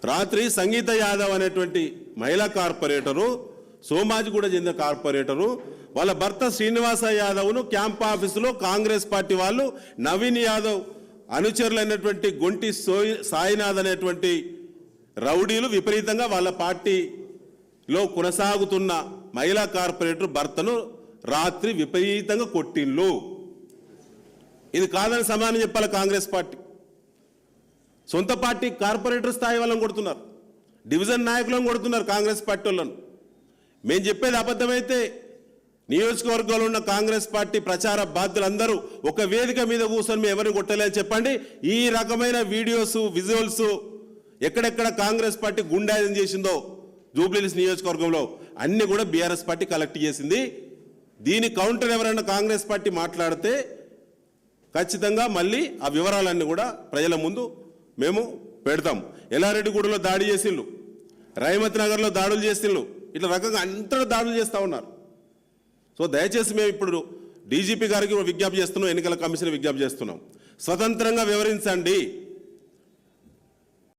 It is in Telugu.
రాత్రి సంగీత యాదవ్ అనేటువంటి మహిళా కార్పొరేటరు, సోమాజిగూడ చెందిన కార్పొరేటరు వాళ్ళ భర్త శ్రీనివాస యాదవ్ను క్యాంప్ ఆఫీసులో కాంగ్రెస్ పార్టీ వాళ్ళు నవీన్ యాదవ్ అనుచరులైనటువంటి గొంటి సాయినాథ్ అనేటువంటి రౌడీలు విపరీతంగా వాళ్ళ పార్టీలో కొనసాగుతున్న మహిళా కార్పొరేటర్ భర్తను రాత్రి విపరీతంగా కొట్టిండ్లు. ఇది కాదని సమాధానం చెప్పాలి కాంగ్రెస్ పార్టీ. సొంత పార్టీ కార్పొరేటర్ స్థాయి వాళ్ళని కొడుతున్నారు, డివిజన్ నాయకులను కొడుతున్నారు కాంగ్రెస్ పార్టీ వాళ్ళను. మేము చెప్పేది అబద్ధమైతే నియోజకవర్గంలో ఉన్న కాంగ్రెస్ పార్టీ ప్రచార బాధ్యులందరూ ఒక వేదిక మీద కూర్చొని మేము ఎవరిని కొట్టలేదని చెప్పండి. ఈ రకమైన వీడియోస్, విజువల్స్ ఎక్కడెక్కడ కాంగ్రెస్ పార్టీ గుండాయిజం చేసిందో జూబ్లీహిల్స్ నియోజకవర్గంలో అన్ని కూడా బీఆర్ఎస్ పార్టీ కలెక్ట్ చేసింది. దీని కౌంటర్ ఎవరైనా కాంగ్రెస్ పార్టీ మాట్లాడితే ఖచ్చితంగా మళ్ళీ ఆ వివరాలన్నీ కూడా ప్రజల ముందు మేము పెడతాం. ఎల్లారెడ్డిగూడలో దాడి చేసిండ్రు, రైమత్ నగర్లో దాడులు చేసిండ్రు, ఇట్లా రకంగా అంతటా దాడులు చేస్తూ ఉన్నారు. సో దయచేసి మేము ఇప్పుడు డీజీపీ గారికి విజ్ఞప్తి చేస్తున్నాం, ఎన్నికల కమిషన్ విజ్ఞప్తి చేస్తున్నాం, స్వతంత్రంగా వివరించండి.